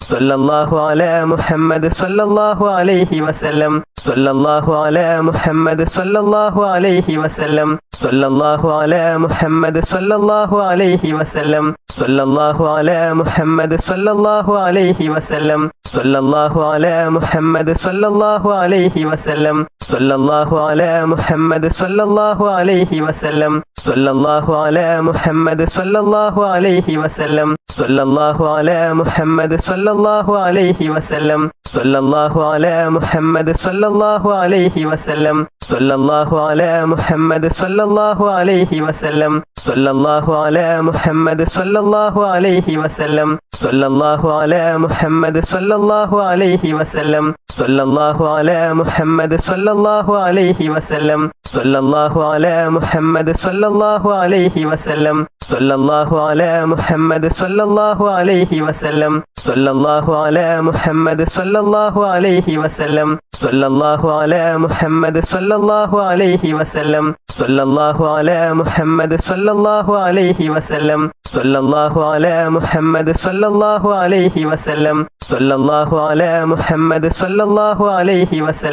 സ്വല്ലല്ലാഹു അലാ മുഹമ്മദ് സ്വല്ലല്ലാഹു അലൈഹി വസല്ലം സ്വല്ലല്ലാഹു അലാ മുഹമ്മദ് സ്വല്ലല്ലാഹു അലൈഹി വസല്ലം സ്വല്ലല്ലാഹു അലാ മുഹമ്മദ് സ്വല്ലല്ലാഹു അലൈഹി വസല്ലം സ്വല്ലല്ലാഹു അലാ മുഹമ്മദ് സ്വല്ലല്ലാഹു അലൈഹി വസല്ലം സ്വല്ലല്ലാഹു അലാ മുഹമ്മദ് സ്വല്ലല്ലാഹു അലൈഹി വസല്ലം സ്വല്ലല്ലാഹു അലാ മുഹമ്മദ് സ്വല്ലല്ലാഹു അലൈഹി വസല്ലം സ്വല്ലല്ലാഹു അലാ മുഹമ്മദ് സ്വല്ലല്ലാഹു അലൈഹി വസല്ലം സ്വല്ലല്ലാഹു അലാ മുഹമ്മദ് സ്വല്ലല്ലാഹു അലൈഹി വസല്ലം സ്വല്ലല്ലാഹു അലാ മുഹമ്മദ് സ്വല്ലല്ലാഹു അലൈഹി വസല്ലം സ്വല്ലല്ലാഹു അലാ മുഹമ്മദ് സ്വല്ലല്ലാഹു അലൈഹി വസല്ലം സ്വല്ലല്ലാഹു അലാ മുഹമ്മദ് സ്വല്ലല്ലാഹു അലൈഹി വസല്ലം സ്വല്ലല്ലാഹു അലാ മുഹമ്മദ് സ്വല്ലല്ലാഹു അലൈഹി വസല്ലം സ്വല്ലല്ലാഹു അലാ മുഹമ്മദ് സ്വല്ലല്ലാഹു അലൈഹി വസല്ലം സ്വല്ലല്ലാഹു അലാ മുഹമ്മദ് സ്വല്ലല്ലാഹു അലൈഹി വസല്ലം സ്വല്ലല്ലാഹു അലാ മുഹമ്മദ് സ്വല്ലല്ലാഹു അലൈഹി വസല്ലം സ്വല്ലല്ലാഹു അലാ മുഹമ്മദ് സ്വല്ലല്ലാഹു അലൈഹി വസല്ലം സ്വല്ലല്ലാഹു അലാ മുഹമ്മദ് സ്വല്ലല്ലാഹു അലൈഹി വസല്ലം സ്വല്ലല്ലാഹു അലാ മുഹമ്മദ് സ്വല്ലല്ലാഹു അലൈഹി വസല്ലം സ്വല്ലല്ലാഹു അലാ മുഹമ്മദ് സ്വല്ലല്ലാഹു അലൈഹി വസല്ലം സ്വല്ലല്ലാഹു അലാ മുഹമ്മദ് സ്വല്ലല്ലാഹു അലൈഹി വസല്ലം സ്വല്ലല്ലാഹു അലാ മുഹമ്മദ് സ്വല്ലല്ലാഹു അലൈഹി വസല്ലം സ്വല്ലല്ലാഹു അലാ മുഹമ്മദ് സ്വല്ലല്ലാഹു അലൈഹി വസല്ലം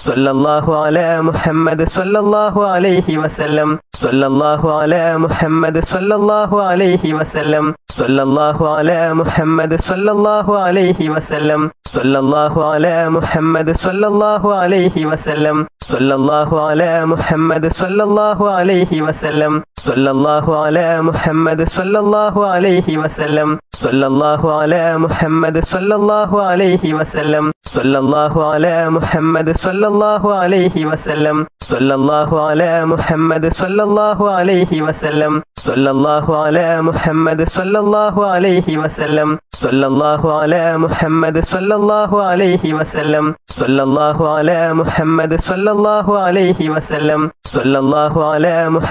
സ്വല്ലല്ലാഹു അലാ മുഹമ്മദ് സ്വല്ലല്ലാഹു അലൈഹി വസല്ലം സ്വല്ലല്ലാഹു അലാ മുഹമ്മദ് സ്വല്ലല്ലാഹു അലൈഹി വസല്ലം സ്വല്ലല്ലാഹു അലാ മുഹമ്മദ് സ്വല്ലല്ലാഹു അലൈഹി വസല്ലം സ്വല്ലല്ലാഹു അലാ മുഹമ്മദ് സ്വല്ലല്ലാഹു അലൈഹി വസല്ലം സ്വല്ലല്ലാഹു അലാ മുഹമ്മദ് സ്വല്ലല്ലാഹു അലൈഹി വസല്ലം സ്വല്ലല്ലാഹു അലാ മുഹമ്മദ് സ്വല്ലല്ലാഹു അലൈഹി വസല്ലം സ്വല്ലല്ലാഹു അലാ മുഹമ്മദ് സ്വല്ലല്ലാഹു അലൈഹി വസല്ലം സ്വല്ലല്ലാഹു അലാ മുഹമ്മദ് സ്വല്ലല്ലാഹു അലൈഹി വസല്ലം സ്വല്ലല്ലാഹു അലാ മുഹമ്മദ് സ്വല്ലല്ലാഹു അലൈഹി വസല്ലം സ്വല്ലല്ലാഹു അലാ മുഹമ്മദ് സ്വല്ലല്ലാഹു അലൈഹി വസല്ലം സ്വല്ലല്ലാഹു അലാ മുഹമ്മദ് സ്വല്ലല്ലാഹു അലൈഹി വസല്ലം സ്വല്ലല്ലാഹു അലാ മുഹമ്മദ് സ്വല്ലല്ലാഹു അലൈഹി വസല്ലം സ്വല്ലല്ലാഹു അലാ മുഹമ്മദ് സ്വല്ലല്ലാഹു അലൈഹി വസല്ലം സ്വല്ലല്ലാഹു അലാ മുഹമ്മദ്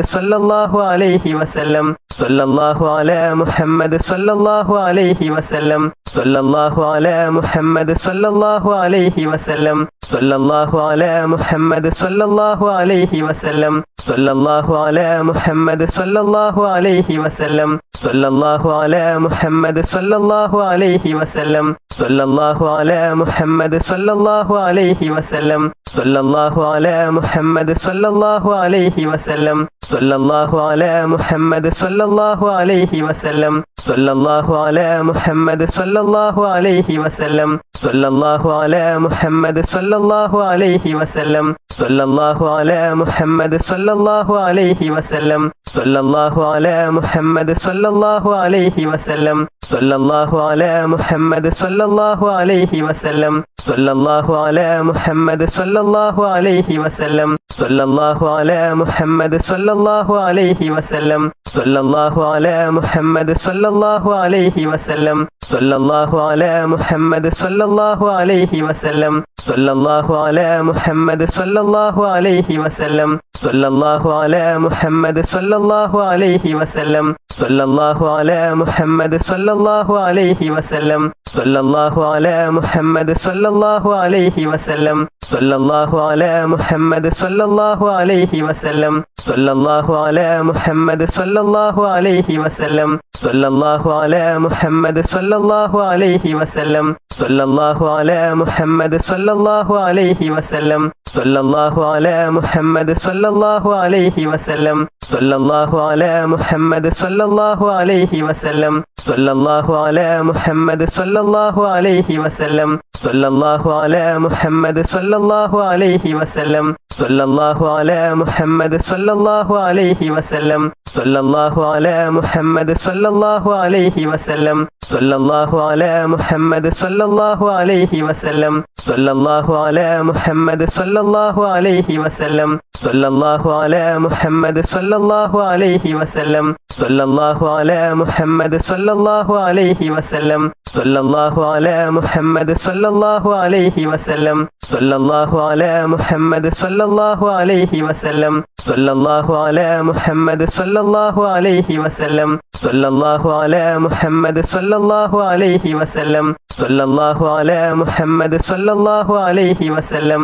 സ്വല്ലല്ലാഹു അലൈഹി വസല്ലം സ്വല്ലല്ലാഹു അലാ മുഹമ്മദ് സ്വല്ലല്ലാഹു അലൈഹി വസല്ലം സ്വല്ലല്ലാഹു അലാ മുഹമ്മദ് സ്വല്ലല്ലാഹു അലൈഹി വസല്ലം സ്വല്ലല്ലാഹു അലാ മുഹമ്മദ് സ്വല്ലല്ലാഹു അലൈഹി വസല്ലം സ്വല്ലല്ലാഹു അലാ മുഹമ്മദ് സ്വല്ലല്ലാഹു അലൈഹി വസല്ലം സ്വല്ലല്ലാഹു അലാ മുഹമ്മദ് സ്വല്ലല്ലാഹു അലൈഹി വസല്ലം സ്വല്ലല്ലാഹു അലാ മുഹമ്മദ് സ്വല്ലല്ലാഹു അലൈഹി വസല്ലം സ്വല്ലല്ലാഹു അലാ മുഹമ്മദ് സ്വല്ലല്ലാഹു അലൈഹി വസല്ലം സ്വല്ലല്ലാഹു അലാ മുഹമ്മദ് സ്വല്ലല്ലാഹു അലൈഹി വസല്ലം സ്വല്ലല്ലാഹു അലാ മുഹമ്മദ് സ്വല്ലല്ലാഹു അലൈഹി വസല്ലം സ്വല്ലല്ലാഹു അലാ മുഹമ്മദ് സ്വല്ലല്ലാഹു അലൈഹി വസല്ലം സ്വല്ലല്ലാഹു അലാ മുഹമ്മദ് സ്വല്ലല്ലാഹു അലൈഹി വസല്ലം സ്വല്ലല്ലാഹു അലാ മുഹമ്മദ് സ്വല്ലല്ലാഹു അലൈഹി വസല്ലം സ്വല്ലല്ലാഹു അലാ മുഹമ്മദ് സ്വല്ലല്ലാഹു അലൈഹി വസല്ലം സ്വല്ലല്ലാഹു അലാ മുഹമ്മദ് സ്വല്ലല്ലാഹു അലൈഹി വസല്ലം സ്വല്ലല്ലാഹു അലാ മുഹമ്മദ് സ്വല്ലല്ലാഹു അലൈഹി വസല്ലം സ്വല്ലല്ലാഹു അലാ മുഹമ്മദ് സ്വല്ലല്ലാഹു അലൈഹി വസല്ലം സ്വല്ലല്ലാഹു അലാ മുഹമ്മദ് സ്വല്ലല്ലാഹു അലൈഹി വസല്ലം സ്വല്ലല്ലാഹു അലാ മുഹമ്മദ് സ്വല്ലല്ലാഹു അലൈഹി വസല്ലം സ്വല്ലല്ലാഹു അലാ മുഹമ്മദ് സ്വല്ലല്ലാഹു അലൈഹി വസല്ലം സ്വല്ലല്ലാഹു അലാ മുഹമ്മദ് സ്വല്ലല്ലാഹു അലൈഹി വസല്ലം സ്വല്ലല്ലാഹു അലാ മുഹമ്മദ് സ്വല്ലല്ലാഹു അലൈഹി വസല്ലം സ്വല്ലല്ലാഹു അലാ മുഹമ്മദ് സ്വല്ലല്ലാഹു അലൈഹി വസല്ലം സ്വല്ലല്ലാഹു അലാ മുഹമ്മദ് സ്വല്ലല്ലാഹു അലൈഹി വസല്ലം സ്വല്ലല്ലാഹു അലാ മുഹമ്മദ് സ്വല്ലല്ലാഹു അലൈഹി വസല്ലം സ്വല്ലല്ലാഹു അലാ മുഹമ്മദ് സ്വല്ലല്ലാഹു അലൈഹി വസല്ലം സ്വല്ലല്ലാഹു അലാ മുഹമ്മദ് സ്വല്ലല്ലാഹു അലൈഹി വസല്ലം സ്വല്ലല്ലാഹു അലാ മുഹമ്മദ് സ്വല്ലല്ലാഹു അലൈഹി വസല്ലം സ്വല്ലല്ലാഹു അലാ മുഹമ്മദ് സ്വല്ലല്ലാഹു അലൈഹി വസല്ലം സ്വല്ലല്ലാഹു അലാ മുഹമ്മദ് സ്വല്ലല്ലാഹു അലൈഹി വസല്ലം സ്വല്ലല്ലാഹു അലാ മുഹമ്മദ് സ്വല്ലല്ലാഹു അലൈഹി വസല്ലം സ്വല്ലല്ലാഹു അലാ മുഹമ്മദ് സ്വല്ലല്ലാഹു അലൈഹി വസല്ലം സ്വല്ലല്ലാഹു അലാ മുഹമ്മദ് സ്വല്ലല്ലാഹു അലൈഹി വസല്ലം സ്വല്ലല്ലാഹു അലാ മുഹമ്മദ് സ്വല്ലല്ലാഹു അലൈഹി വസല്ലം സ്വല്ലല്ലാഹു അലാ മുഹമ്മദ് സ്വല്ലല്ലാഹു അലൈഹി വസല്ലം സ്വല്ലല്ലാഹു അലാ മുഹമ്മദ് സ്വല്ലല്ലാഹു അലൈഹി വസല്ലം സ്വല്ലല്ലാഹു അലാ മുഹമ്മദ് സ്വല്ലല്ലാഹു അലൈഹി വസല്ലം സ്വല്ലല്ലാഹു അലാ മുഹമ്മദ് സ്വല്ലല്ലാഹു അലൈഹി വസല്ലം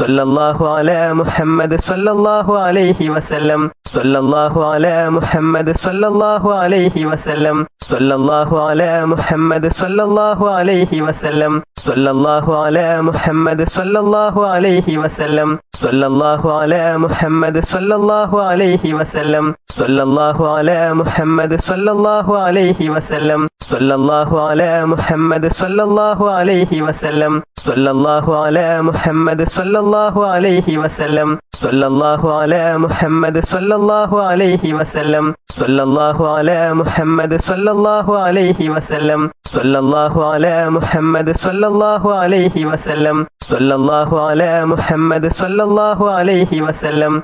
സ്വല്ലല്ലാഹു അലാ മുഹമ്മദ് സ്വല്ലല്ലാഹു അലൈഹി വസല്ലം സ്വല്ലല്ലാഹു അലാ മുഹമ്മദ് സ്വല്ലല്ലാഹു അലൈഹി വസല്ലം സ്വല്ലല്ലാഹു അലാ മുഹമ്മദ് സ്വല്ലല്ലാഹു അലൈഹി വസല്ലം സ്വല്ലല്ലാഹു അലാ മുഹമ്മദ് സ്വല്ലല്ലാഹു അലൈഹി വസല്ലം സ്വല്ലല്ലാഹു അലാ മുഹമ്മദ് സ്വല്ലല്ലാഹു അലൈഹി വസല്ലം സ്വല്ലല്ലാഹു അലാ മുഹമ്മദ് സ്വല്ലല്ലാഹു അലൈഹി വസല്ലം സ്വല്ലല്ലാഹു അലാ മുഹമ്മദ് സ്വല്ലല്ലാഹു അലൈഹി വസല്ലം സ്വല്ലല്ലാഹു അലാ മുഹമ്മദ് സ്വല്ലല്ലാഹു അലൈഹി വസല്ലം സ്വല്ലല്ലാഹു അലാ മുഹമ്മദ് സ്വല്ലല്ലാഹു അലൈഹി വസല്ലം സ്വല്ലല്ലാഹു അലാ മുഹമ്മദ് സ്വല്ലല്ലാഹു അലൈഹി വസല്ലം സ്വല്ലല്ലാഹു അലാ മുഹമ്മദ് സ്വല്ലല്ലാഹു അലൈഹി വസല്ലം സ്വല്ലല്ലാഹു അലാ മുഹമ്മദ് സ്വല്ലല്ലാഹു അലൈഹി വസല്ലം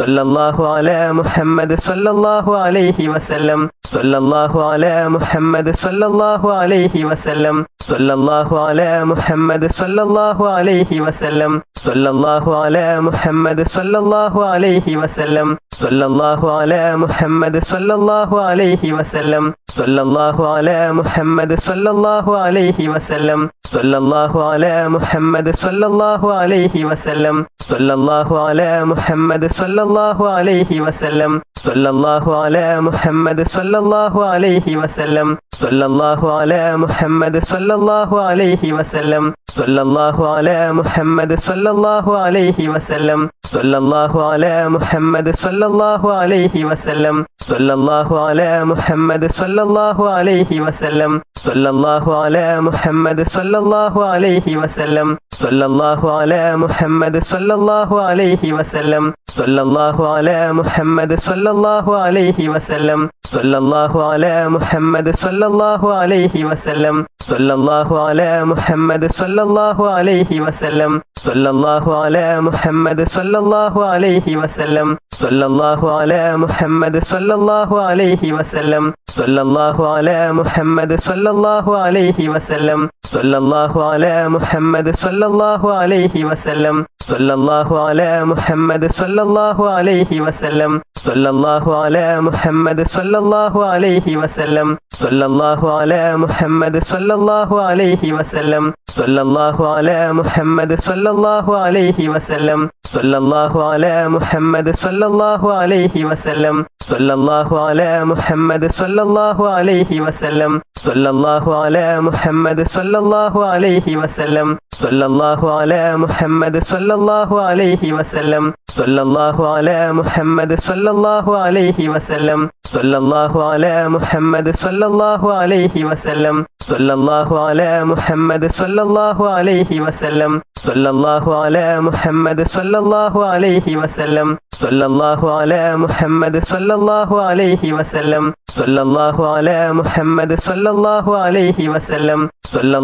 സ്വല്ലല്ലാഹു അലാ മുഹമ്മദ് സ്വല്ലല്ലാഹു അലൈഹി വസല്ലം സ്വല്ലല്ലാഹു അലാ മുഹമ്മദ് സ്വല്ലല്ലാഹു അലൈഹി വസല്ലം സ്വല്ലല്ലാഹു അലാ മുഹമ്മദ് സ്വല്ലല്ലാഹു അലൈഹി വസല്ലം സ്വല്ലല്ലാഹു അലാ മുഹമ്മദ് സ്വല്ലല്ലാഹു അലൈഹി വസല്ലം സ്വല്ലല്ലാഹു അലാ മുഹമ്മദ് സ്വല്ലല്ലാഹു അലൈഹി വസല്ലം സ്വല്ലല്ലാഹു അലാ മുഹമ്മദ് സ്വല്ലല്ലാഹു അലൈഹി വസല്ലം സ്വല്ലല്ലാഹു അലാ മുഹമ്മദ് സ്വല്ലല്ലാഹു അലൈഹി വസല്ലം സ്വല്ലല്ലാഹു അലാ മുഹമ്മദ് സ്വല്ലല്ലാഹു അലൈഹി വസല്ലം സ്വല്ലല്ലാഹു അലാ മുഹമ്മദ് സ്വല്ലല്ലാഹു അലൈഹി വസല്ലം സ്വല്ലല്ലാഹു അലാ മുഹമ്മദ് സ്വല്ലല്ലാഹു അലൈഹി വസല്ലം സ്വല്ലല്ലാഹു അലാ മുഹമ്മദ് സ്വല്ലല്ലാഹു അലൈഹി വസല്ലം സ്വല്ലല്ലാഹു അലാ മുഹമ്മദ് സ്വല്ലല്ലാഹു അലൈഹി വസല്ലം സ്വല്ലല്ലാഹു അലാ മുഹമ്മദ് സ്വല്ലല്ലാഹു അലൈഹി വസല്ലം സ്വല്ലല്ലാഹു അലാ മുഹമ്മദ് സ്വല്ലല്ലാഹു അലൈഹി വസല്ലം സ്വല്ലല്ലാഹു അലാ മുഹമ്മദ് സ്വല്ലല്ലാഹു അലൈഹി വസല്ലം സ്വല്ലല്ലാഹു അലാ മുഹമ്മദ് സ്വല്ലല്ലാഹു അലൈഹി വസല്ലം സ്വല്ലല്ലാഹു അലാ മുഹമ്മദ് സ്വല്ലല്ലാഹു അലൈഹി വസല്ലം സ്വല്ലല്ലാഹു അലാ മുഹമ്മദ് സ്വല്ലല്ലാഹു അലൈഹി വസല്ലം സ്വല്ലല്ലാഹു അലാ മുഹമ്മദ് സ്വല്ലല്ലാഹു അലൈഹി വസല്ലം സ്വല്ലല്ലാഹു അലാ മുഹമ്മദ് സ്വല്ലല്ലാഹു അലൈഹി വസല്ലം സ്വല്ലല്ലാഹു അലാ മുഹമ്മദ് സ്വല്ലല്ലാഹു അലൈഹി വസല്ലം സ്വല്ലല്ലാഹു അലാ മുഹമ്മദ് സ്വല്ലല്ലാഹു അലൈഹി വസല്ലം സ്വല്ലല്ലാഹു അലാ മുഹമ്മദ് സ്വല്ലല്ലാഹു അലൈഹി വസല്ലം സ്വല്ലല്ലാഹു അലാ മുഹമ്മദ് സ്വല്ലല്ലാഹു അലൈഹി വസല്ലം സ്വല്ലല്ലാഹു അലാ മുഹമ്മദ് സ്വല്ലല്ലാഹു അലൈഹി വസല്ലം സ്വല്ലല്ലാഹു അലാ മുഹമ്മദ് സ്വല്ലല്ലാഹു അലൈഹി വസല്ലം സ്വല്ലല്ലാഹു അലാ മുഹമ്മദ് സ്വല്ലല്ലാഹു അലൈഹി വസല്ലം സ്വല്ലല്ലാഹു അലാ മുഹമ്മദ് സ്വല്ലല്ലാഹു അലൈഹി വസല്ലം സ്വല്ലല്ലാഹു അലാ മുഹമ്മദ് സ്വല്ലല്ലാഹു അലൈഹി വസല്ലം സ്വല്ലല്ലാഹു അലാ മുഹമ്മദ് സ്വല്ലല്ലാഹു അലൈഹി വസല്ലം സ്വല്ലല്ലാഹു അലാ മുഹമ്മദ് സ്വല്ലല്ലാഹു അലൈഹി വസല്ലം സ്വല്ലല്ലാഹു അലാ മുഹമ്മദ് സ്വല്ലല്ലാഹു അലൈഹി വസല്ലം സ്വല്ലല്ലാഹു അലാ മുഹമ്മദ് സ്വല്ലല്ലാഹു അലൈഹി വസല്ലം സ്വല്ലല്ലാഹു അലാ മുഹമ്മദ് സ്വല്ലല്ലാഹു അലൈഹി വസല്ലം സ്വല്ലല്ലാഹു അലാ മുഹമ്മദ് സ്വല്ലല്ലാഹു അലൈഹി വസല്ലം സ്വല്ലല്ലാഹു അലാ മുഹമ്മദ് സ്വല്ലല്ലാഹു അലൈഹി വസല്ലം സ്വല്ലല്ലാഹു അലാ മുഹമ്മദ് സ്വല്ലല്ലാഹു അലൈഹി വസല്ലം സ്വല്ലല്ലാഹു അലാ മുഹമ്മദ് സ്വല്ലല്ലാഹു അലൈഹി വസല്ലം സ്വല്ലല്ലാഹു അലാ മുഹമ്മദ് സ്വല്ലല്ലാഹു അലൈഹി വസല്ലം സ്വല്ലല്ലാഹു അലാ മുഹമ്മദ് സ്വല്ലല്ലാഹു അലൈഹി വസല്ലം സ്വല്ലല്ലാഹു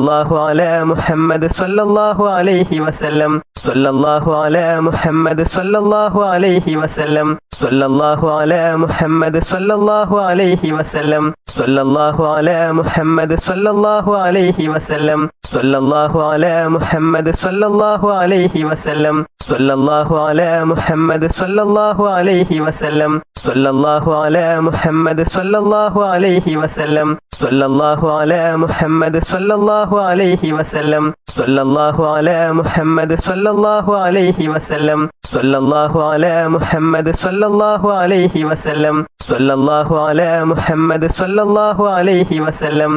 അലാ മുഹമ്മദ് സ്വല്ലല്ലാഹു അലൈഹി വസല്ലം സ്വല്ലല്ലാഹു അലാ മുഹമ്മദ് സ്വല്ലല്ലാഹു അലൈഹി വസല്ലം സ്വല്ലല്ലാഹു അലാ മുഹമ്മദ് സ്വല്ലല്ലാഹു അലൈഹി വസല്ലം സ്വല്ലല്ലാഹു അലാ മുഹമ്മദ് സ്വല്ലല്ലാഹു അലൈഹി വസല്ലം സ്വല്ലല്ലാഹു അലാ മുഹമ്മദ് സ്വല്ലല്ലാഹു അലൈഹി വസല്ലം സ്വല്ലല്ലാഹു അലാ മുഹമ്മദ് സ്വല്ലല്ലാഹു അലൈഹി വസല്ലം സ്വല്ലല്ലാഹു അലാ മുഹമ്മദ് സ്വല്ലല്ലാഹു അലൈഹി വസല്ലം സ്വല്ലല്ലാഹു അലാ മുഹമ്മദ് സ്വല്ലല്ലാഹു അലൈഹി വസല്ലം സ്വല്ലല്ലാഹു അലാ മുഹമ്മദ് സ്വല്ലല്ലാഹു അലൈഹി വസല്ലം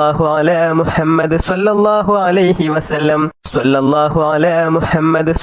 സ്വല്ലല്ലാഹു അലാ മുഹമ്മദ് സ്വല്ലല്ലാഹു അലൈഹി വസല്ലം സ്വല്ലല്ലാഹു അലാ മുഹമ്മദ്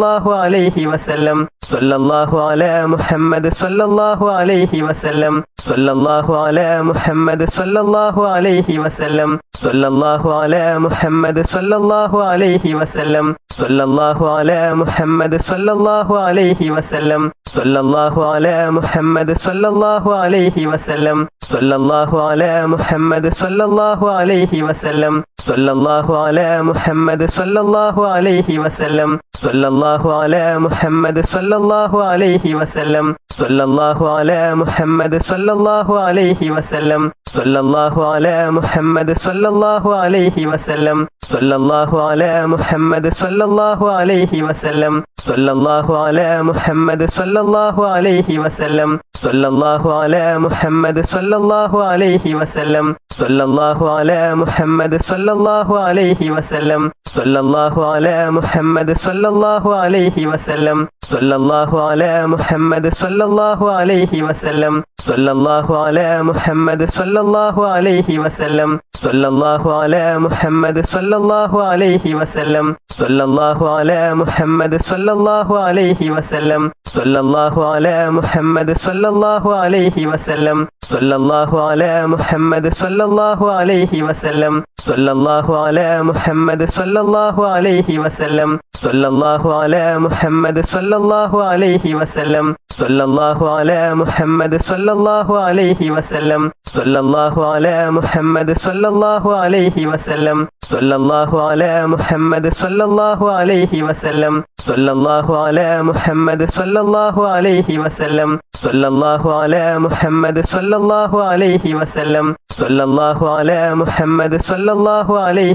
സ്വല്ലല്ലാഹു അലൈഹി വസല്ലം സ്വല്ലല്ലാഹു അലാ മുഹമ്മദ് സ്വല്ലല്ലാഹു അലൈഹി വസല്ലം സ്വല്ലല്ലാഹു അലാ മുഹമ്മദ് സ്വല്ലല്ലാഹു അലൈഹി വസല്ലം സ്വല്ലല്ലാഹു അലാ മുഹമ്മദ് സ്വല്ലല്ലാഹു അലൈഹി വസല്ലം സ്വല്ലല്ലാഹു അലാ മുഹമ്മദ് സ്വല്ലല്ലാഹു അലൈഹി വസല്ലം സ്വല്ലല്ലാഹു അലാ മുഹമ്മദ് സ്വല്ലല്ലാഹു അലൈഹി വസല്ലം സ്വല്ലല്ലാഹു അലാ മുഹമ്മദ് സ്വല്ലല്ലാഹു അലൈഹി വസല്ലം സ്വല്ലല്ലാഹു അലാ മുഹമ്മദ് സ്വല്ലല്ലാഹു അലൈഹി വസല്ലം സ്വല്ലല്ലാഹു അലാ മുഹമ്മദ് സ്വല്ലല്ലാഹു അലൈഹി വസല്ലം സ്വല്ലല്ലാഹു അലാ മുഹമ്മദ് സ്വല്ലല്ലാഹു അലൈഹി വസല്ലം സ്വല്ലല്ലാഹു അലാ മുഹമ്മദ് സ്വല്ലല്ലാഹു അലൈഹി വസല്ലം സ്വല്ലല്ലാഹു അലാ മുഹമ്മദ് സ്വല്ലല്ലാഹു അലൈഹി വസല്ലം സ്വല്ലല്ലാഹു അലാ മുഹമ്മദ് സ്വല്ലല്ലാഹു അലൈഹി വസല്ലം സ്വല്ലല്ലാഹു അലാ മുഹമ്മദ് സ്വല്ലല്ലാഹു അലൈഹി വസല്ലം സ്വല്ലല്ലാഹു അലാ മുഹമ്മദ് സ്വല്ലല്ലാഹു അലൈഹി വസല്ലം സ്വല്ലല്ലാഹു അലാ മുഹമ്മദ് സ്വല്ലല്ലാഹു അലൈഹി വസല്ലം സ്വല്ലല്ലാഹു അലാ മുഹമ്മദ് സ്വല്ലല്ലാഹു അലൈഹി വസല്ലം സ്വല്ലല്ലാഹു അലാ മുഹമ്മദ് സ്വല്ലല്ലാഹു അലൈഹി വസല്ലം സ്വല്ലല്ലാഹു അലാ മുഹമ്മദ് സ്വല്ലല്ലാഹു അലൈഹി വസല്ലം സ്വല്ലല്ലാഹു അലാ മുഹമ്മദ് സ്വല്ലല്ലാഹു അലൈഹി വസല്ലം സ്വല്ലല്ലാഹു അലാ മുഹമ്മദ് സ്വല്ലല്ലാഹു അലൈഹി വസല്ലം സ്വല്ലല്ലാഹു അലാ മുഹമ്മദ് സ്വല്ലല്ലാഹു അലൈഹി വസല്ലം സ്വല്ലല്ലാഹു അലാ മുഹമ്മദ് സ്വല്ലല്ലാഹു അലൈഹി വസല്ലം സ്വല്ലല്ലാഹു അലാ മുഹമ്മദ് സ്വല്ലല്ലാഹു അലൈഹി വസല്ലം സ്വല്ലല്ലാഹു അലാ മുഹമ്മദ് സ്വല്ലല്ലാഹു അലൈഹി വസല്ലം സ്വല്ലല്ലാഹു അലാ മുഹമ്മദ് സ്വല്ലല്ലാഹു അലൈഹി വസല്ലം സ്വല്ലല്ലാഹു അലാ മുഹമ്മദ് സ്വല്ലല്ലാഹു അലൈഹി വസല്ലം സ്വല്ലല്ലാഹു അലാ മുഹമ്മദ് സ്വല്ലല്ലാഹു അലൈഹി വസല്ലം സ്വല്ലല്ലാഹു അലാ മുഹമ്മദ് സ്വല്ലല്ലാഹു അലൈഹി വസല്ലം സ്വല്ലല്ലാഹു അലാ മുഹമ്മദ് സ്വല്ലല്ലാഹു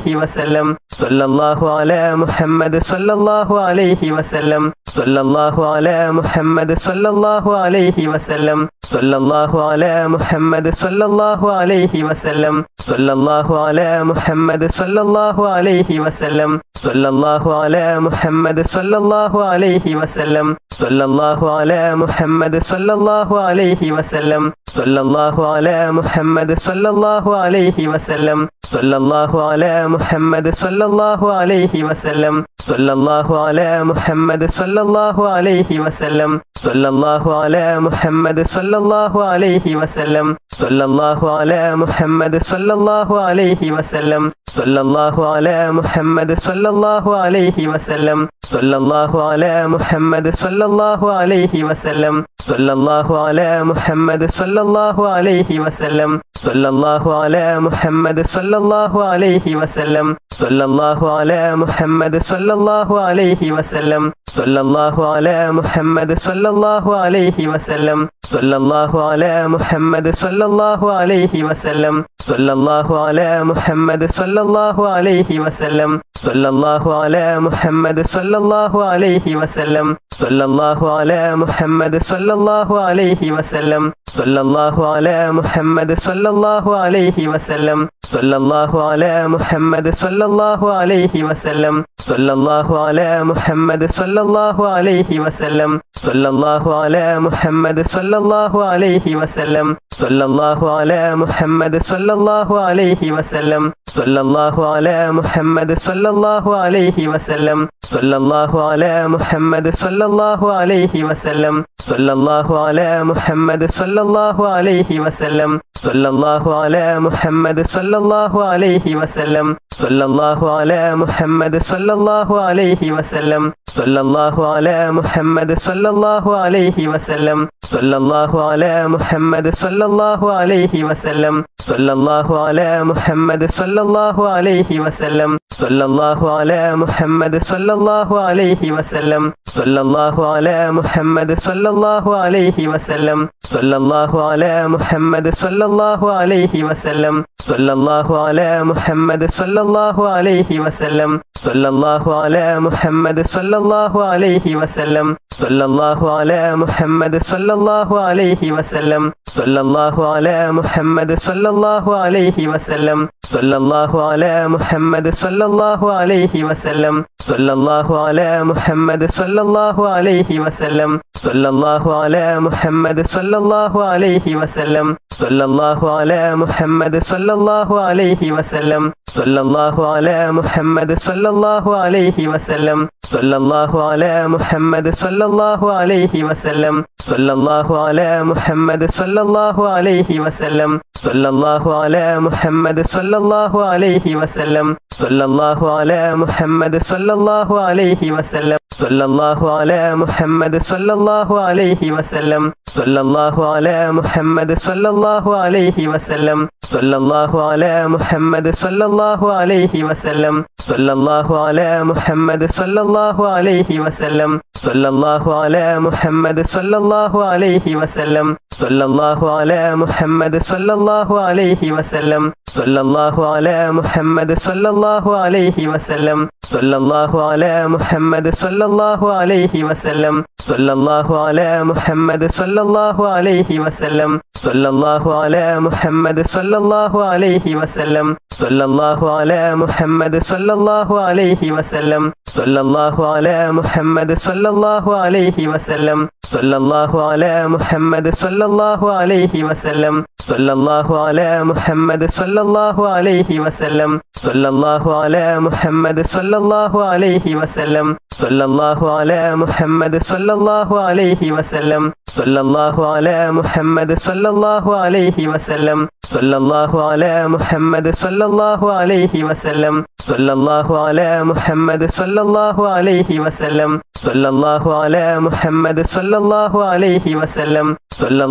അലൈഹി വസല്ലം സ്വല്ലല്ലാഹു അലാ മുഹമ്മദ് സ്വല്ലല്ലാഹു അലൈഹി വസല്ലം സ്വല്ലല്ലാഹു അലാ മുഹമ്മദ് സ്വല്ലല്ലാഹു അലൈഹി വസല്ലം സ്വല്ലല്ലാഹു അലാ മുഹമ്മദ് സ്വല്ലല്ലാഹു അലൈഹി വസല്ലം സ്വല്ലല്ലാഹു അലാ മുഹമ്മദ് സ്വല്ലല്ലാഹു അലൈഹി വസല്ലം സ്വല്ലല്ലാഹു അലാ മുഹമ്മദ് സ്വല്ലല്ലാഹു അലൈഹി വസല്ലം സ്വല്ലല്ലാഹു അലാ മുഹമ്മദ് സ്വല്ലല്ലാഹു അലൈഹി വസല്ലം സ്വല്ലല്ലാഹു അലാ മുഹമ്മദ് സ്വല്ലല്ലാഹു അലൈഹി വസല്ലം സ്വല്ലല്ലാഹു അലാ മുഹമ്മദ് സ്വല്ലല്ലാഹു അലൈഹി വസല്ലം സ്വല്ലല്ലാഹു അലാ മുഹമ്മദ് സ്വല്ലല്ലാഹു അലൈഹി വസല്ലം സ്വല്ലല്ലാഹു അലാ മുഹമ്മദ് സ്വല്ലല്ലാഹു അലൈഹി വസല്ലം സ്വല്ലല്ലാഹു അലാ മുഹമ്മദ് സ്വല്ലല്ലാഹു അലൈഹി വസല്ലം സ്വല്ലല്ലാഹു അലാ മുഹമ്മദ് സ്വല്ലല്ലാഹു അലൈഹി വസല്ലം സ്വല്ലല്ലാഹു അലാ മുഹമ്മദ് സ്വല്ലല്ലാഹു അലൈഹി വസല്ലം സ്വല്ലല്ലാഹു അലാ മുഹമ്മദ് സ്വല്ലല്ലാഹു അലൈഹി വസല്ലം സ്വല്ലല്ലാഹു അലാ മുഹമ്മദ് സ്വല്ലല്ലാഹു അലൈഹി വസല്ലം സ്വല്ലല്ലാഹു അലാ മുഹമ്മദ് സ്വല്ലല്ലാഹു അലൈഹി വസല്ലം സ്വല്ലല്ലാഹു അലാ മുഹമ്മദ് സ്വല്ലല്ലാഹു അലൈഹി വസല്ലം സ്വല്ലല്ലാഹു അലാ മുഹമ്മദ് സ്വല്ലല്ലാഹു അലൈഹി വസല്ലം സ്വല്ലല്ലാഹു അലാ മുഹമ്മദ് സ്വല്ലല്ലാഹു അലൈഹി വസല്ലം സ്വല്ലല്ലാഹു അലാ മുഹമ്മദ് സ്വല്ലല്ലാഹു അലൈഹി വസല്ലം സ്വല്ലല്ലാഹു അലാ മുഹമ്മദ് സ്വല്ലല്ലാഹു അലൈഹി വസല്ലം സ്വല്ലല്ലാഹു അലാ മുഹമ്മദ് സ്വല്ലല്ലാഹു അലൈഹി വസല്ലം സ്വല്ലല്ലാഹു അലാ മുഹമ്മദ് സ്വല്ലല്ലാഹു അലൈഹി വസല്ലം സ്വല്ലല്ലാഹു അലാ മുഹമ്മദ് സ്വല്ലല്ലാഹു അലൈഹി വസല്ലം സ്വല്ലല്ലാഹു അലാ മുഹമ്മദ് സ്വല്ലല്ലാഹു അലൈഹി വസല്ലം സ്വല്ലല്ലാഹു അലാ മുഹമ്മദ് സ്വല്ലല്ലാഹു അലൈഹി വസല്ലം സ്വല്ലല്ലാഹു അലാ മുഹമ്മദ് സ്വല്ലല്ലാഹു അലൈഹി വസല്ലം സ്വല്ലല്ലാഹു അലാ മുഹമ്മദ് സ്വല്ലല്ലാഹു അലൈഹി വസല്ലം സ്വല്ലല്ലാഹു അലാ മുഹമ്മദ് സ്വല്ലല്ലാഹു അലൈഹി വസല്ലം സ്വല്ലല്ലാഹു അലാ മുഹമ്മദ് സ്വല്ലല്ലാഹു അലൈഹി വസല്ലം സ്വല്ലല്ലാഹു അലാ മുഹമ്മദ് സ്വല്ലല്ലാഹു അലൈഹി വസല്ലം സ്വല്ലല്ലാഹു അലാ മുഹമ്മദ് സ്വല്ലല്ലാഹു അലൈഹി വസല്ലം സ്വല്ലല്ലാഹു അലാ മുഹമ്മദ് സ്വല്ലല്ലാഹു അലൈഹി വസല്ലം സ്വല്ലല്ലാഹു അലാ മുഹമ്മദ് സ്വല്ലല്ലാഹു അലൈഹി വസല്ലം സ്വല്ലല്ലാഹു അലാ മുഹമ്മദ് സ്വല്ലല്ലാഹു അലൈഹി വസല്ലം സ്വല്ലല്ലാഹു അലാ മുഹമ്മദ് സ്വല്ലല്ലാഹു അലൈഹി വസല്ലം സ്വല്ലല്ലാഹു അലാ മുഹമ്മദ് സ്വല്ലല്ലാഹു അലൈഹി വസല്ലം സ്വല്ലല്ലാഹു അലാ മുഹമ്മദ് സ്വല്ലല്ലാഹു അലൈഹി വസല്ലം സ്വല്ലല്ലാഹു അലാ മുഹമ്മദ് സ്വല്ലല്ലാഹു അലൈഹി വസല്ലം സ്വല്ലല്ലാഹു അലാ മുഹമ്മദ് സ്വല്ലല്ലാഹു അലൈഹി വസല്ലം സ്വല്ലല്ലാഹു അലാ മുഹമ്മദ് സ്വല്ലല്ലാഹു അലൈഹി വസല്ലം സ്വല്ലല്ലാഹു അലാ മുഹമ്മദ് സ്വല്ലല്ലാഹു അലൈഹി വസല്ലം സ്വല്ലല്ലാഹു അലാ മുഹമ്മദ് സ്വല്ലല്ലാഹു അലൈഹി വസല്ലം സ്വല്ലല്ലാഹു അലാ മുഹമ്മദ് സ്വല്ലല്ലാഹു അലൈഹി വസല്ലം സ്വല്ലല്ലാഹു അലാ മുഹമ്മദ് സ്വല്ലല്ലാഹു അലൈഹി വസല്ലം സ്വല്ലല്ലാഹു അലാ മുഹമ്മദ് സ്വല്ലല്ലാഹു അലൈഹി വസല്ലം സ്വല്ലല്ലാഹു അലാ മുഹമ്മദ് സ്വല്ലല്ലാഹു അലൈഹി വസല്ലം സ്വല്ലല്ലാഹു അലാ മുഹമ്മദ് സ്വല്ലല്ലാഹു അലൈഹി വസല്ലം സ്വല്ലല്ലാഹു അലാ മുഹമ്മദ് സ്വല്ലല്ലാഹു അലൈഹി വസല്ലം സ്വല്ലല്ലാഹു അലാ മുഹമ്മദ് സ്വല്ലല്ലാഹു അലൈഹി വസല്ലം സ്വല്ലല്ലാഹു അലാ മുഹമ്മദ് സ്വല്ലല്ലാഹു അലൈഹി വസല്ലം സ്വല്ലല്ലാഹു അലാ മുഹമ്മദ് സ്വല്ലല്ലാഹു അലൈഹി വസല്ലം സ്വല്ലല്ലാഹു അലാ മുഹമ്മദ് സ്വല്ലല്ലാഹു അലൈഹി വസല്ലം സ്വല്ലല്ലാഹു അലാ മുഹമ്മദ് സ്വല്ലല്ലാഹു അലൈഹി വസല്ലം സ്വല്ലല്ലാഹു അലാ മുഹമ്മദ് സ്വല്ലല്ലാഹു അലൈഹി വസല്ലം സ്വല്ലല്ലാഹു അലാ മുഹമ്മദ് സ്വല്ലല്ലാഹു അലൈഹി വസല്ലം സ്വല്ലല്ലാഹു അലാ മുഹമ്മദ് സ്വല്ലല്ലാഹു അലൈഹി വസല്ലം സ്വല്ലല്ലാഹു അലാ മുഹമ്മദ് സ്വല്ലല്ലാഹു അലൈഹി വസല്ലം സ്വല്ലല്ലാഹു അലാ മുഹമ്മദ് സ്വല്ലല്ലാഹു അലൈഹി വസല്ലം സ്വല്ലല്ലാഹു അലാ മുഹമ്മദ് സ്വല്ലല്ലാഹു അലൈഹി വസല്ലം സ്വല്ലല്ലാഹു അലാ മുഹമ്മദ് സ്വല്ലല്ലാഹു അലൈഹി വസല്ലം സ്വല്ലല്ലാഹു അലാ മുഹമ്മദ് സ്വല്ലല്ലാഹു അലൈഹി വസല്ലം സ്വല്ലല്ലാഹു അലാ മുഹമ്മദ് സ്വല്ലല്ലാഹു അലൈഹി വസല്ലം സ്വല്ലല്ലാഹു അലാ മുഹമ്മദ് സ്വല്ലല്ലാഹു അലൈഹി വസല്ലം സ്വല്ലല്ലാഹു അലാ മുഹമ്മദ് സ്വല്ലല്ലാഹു അലൈഹി വസല്ലം സ്വല്ലല്ലാഹു അലാ മുഹമ്മദ് സ്വല്ലല്ലാഹു അലൈഹി വസല്ലം സ്വല്ലല്ലാഹു അലാ മുഹമ്മദ് സ്വല്ലല്ലാഹു അലൈഹി വസല്ലം സ്വല്ലല്ലാഹു അലാ മുഹമ്മദ് സ്വല്ലല്ലാഹു അലൈഹി വസല്ലം സ്വല്ലല്ലാഹു അലാ മുഹമ്മദ് സ്വല്ലല്ലാഹു അലൈഹി വസല്ലം സ്വല്ലല്ലാഹു അലാ മുഹമ്മദ് സ്വല്ലല്ലാഹു അലൈഹി വസല്ലം സ്വല്ലല്ലാഹു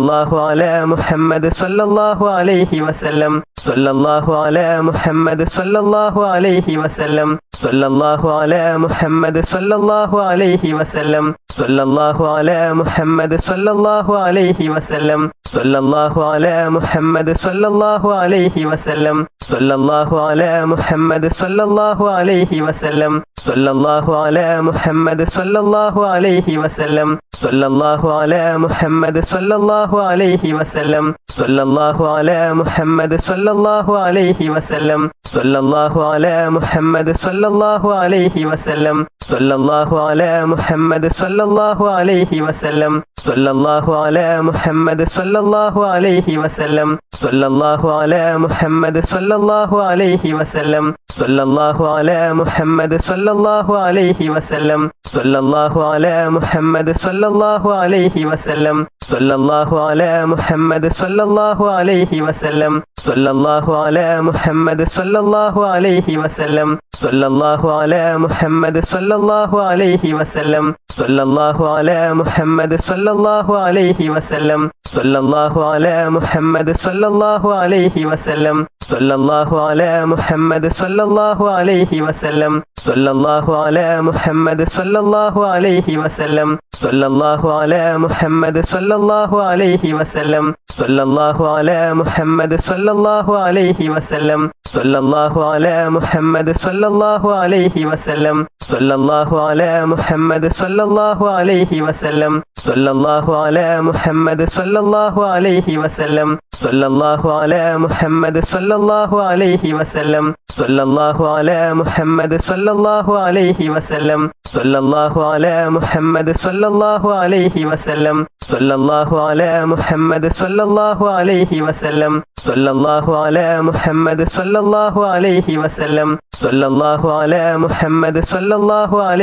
അലാ മുഹമ്മദ് സ്വല്ലല്ലാഹു അലൈഹി വസല്ലം സ്വല്ലല്ലാഹു അലാ മുഹമ്മദ് സ്വല്ലല്ലാഹു അലൈഹി വസല്ലം സ്വല്ലല്ലാഹു അലാ മുഹമ്മദ് സ്വല്ലല്ലാഹു അലൈഹി വസല്ലം സ്വല്ലല്ലാഹു അലാ മുഹമ്മദ് സ്വല്ലല്ലാഹു അലൈഹി വസല്ലം സ്വല്ലല്ലാഹു അലാ മുഹമ്മദ് സ്വല്ലല്ലാഹു അലൈഹി വസല്ലം സ്വല്ലല്ലാഹു അലാ മുഹമ്മദ് സ്വല്ലല്ലാഹു അലൈഹി വസല്ലം സ്വല്ലല്ലാഹു അലാ മുഹമ്മദ് സ്വല്ലല്ലാഹു അലൈഹി വസല്ലം സ്വല്ലല്ലാഹു അലാ മുഹമ്മദ് സ്വല്ലല്ലാഹു അലൈഹി വസല്ലം സ്വല്ലല്ലാഹു അലാ മുഹമ്മദ് സ്വല്ലല്ലാഹു അലൈഹി വസല്ലം സ്വല്ലല്ലാഹു അലാ മുഹമ്മദ് സ്വല്ലല്ലാഹു അലൈഹി വസല്ലം സ്വല്ലല്ലാഹു അലാ മുഹമ്മദ് സ്വല്ലല്ലാഹു അലൈഹി വസല്ലം സ്വല്ലല്ലാഹു അലാ മുഹമ്മദ് സ്വല്ലല്ലാഹു അലൈഹി വസല്ലം സ്വല്ലല്ലാഹു അലാ മുഹമ്മദ് സ്വല്ലല്ലാഹു അലൈഹി വസല്ലം സ്വല്ലല്ലാഹു അലാ മുഹമ്മദ് സ്വല്ലല്ലാഹു അലൈഹി വസല്ലം സ്വല്ലല്ലാഹു അലാ മുഹമ്മദ് സ്വല്ലല്ലാഹു അലൈഹി വസല്ലം സ്വല്ലല്ലാഹു അലാ മുഹമ്മദ് സ്വല്ലല്ലാഹു അലൈഹി വസല്ലം സ്വല്ലല്ലാഹു അലാ മുഹമ്മദ് സ്വല്ലല്ലാഹു അലൈഹി വസല്ലം സ്വല്ലല്ലാഹു അലാ മുഹമ്മദ് സ്വല്ലല്ലാഹു അലൈഹി വസല്ലം സ്വല്ലല്ലാഹു അലാ മുഹമ്മദ് സ്വല്ലല്ലാഹു അലൈഹി വസല്ലം സ്വല്ലല്ലാഹു അലാ മുഹമ്മദ് സ്വല്ലല്ലാഹു അലൈഹി വസല്ലം സ്വല്ലല്ലാഹു അലാ മുഹമ്മദ് സ്വല്ലല്ലാഹു അലൈഹി വസല്ലം സ്വല്ലല്ലാഹു അലാ മുഹമ്മദ് സ്വല്ലല്ലാഹു അലൈഹി വസല്ലം സ്വല്ലല്ലാഹു അലാ മുഹമ്മദ് സ്വല്ലല്ലാഹു അലൈഹി വസല്ലം സ്വല്ലല്ലാഹു അലാ മുഹമ്മദ് സ്വല്ലല്ലാഹു അലൈഹി വസല്ലം സ്വല്ലല്ലാഹു അലാ മുഹമ്മദ് സ്വല്ലല്ലാഹു അലൈഹി വസല്ലം സ്വല്ലല്ലാഹു അലാ മുഹമ്മദ് സ്വല്ലല്ലാഹു അലൈഹി വസല്ലം സ്വല്ലല്ലാഹു അലാ മുഹമ്മദ് സ്വല്ലല്ലാഹു അലൈഹി വസല്ലം സ്വല്ലല്ലാഹു അലാ മുഹമ്മദ് സ്വല്ലല്ലാഹു അലൈഹി വസല്ലം സ്വല്ലല്ലാഹു അലാ മുഹമ്മദ് സ്വല്ലല്ലാഹു അലൈഹി വസല്ലം സ്വല്ലല്ലാഹു അലാ മുഹമ്മദ് സ്വല്ലല്ലാഹു അലൈഹി വസല്ലം സ്വല്ലല്ലാഹു അലാ മുഹമ്മദ് സ്വല്ലല്ലാഹു അലൈഹി വസല്ലം സ്വല്ലല്ലാഹു അലാ മുഹമ്മദ് സ്വല്ലല്ലാഹു അലൈഹി വസല്ലം സ്വല്ലല്ലാഹു അലാ മുഹമ്മദ് സ്വല്ലല്ലാഹു അലൈഹി വസല്ലം സ്വല്ലല്ലാഹു അലാ മുഹമ്മദ് സ്വല്ലല്ലാഹു അലൈഹി വസല്ലം സ്വല്ലല്ലാഹു അലാ മുഹമ്മദ് സ്വല്ലല്ലാഹു അലൈഹി വസല്ലം സ്വല്ലല്ലാഹു അലാ മുഹമ്മദ് സ്വല്ലല്ലാഹു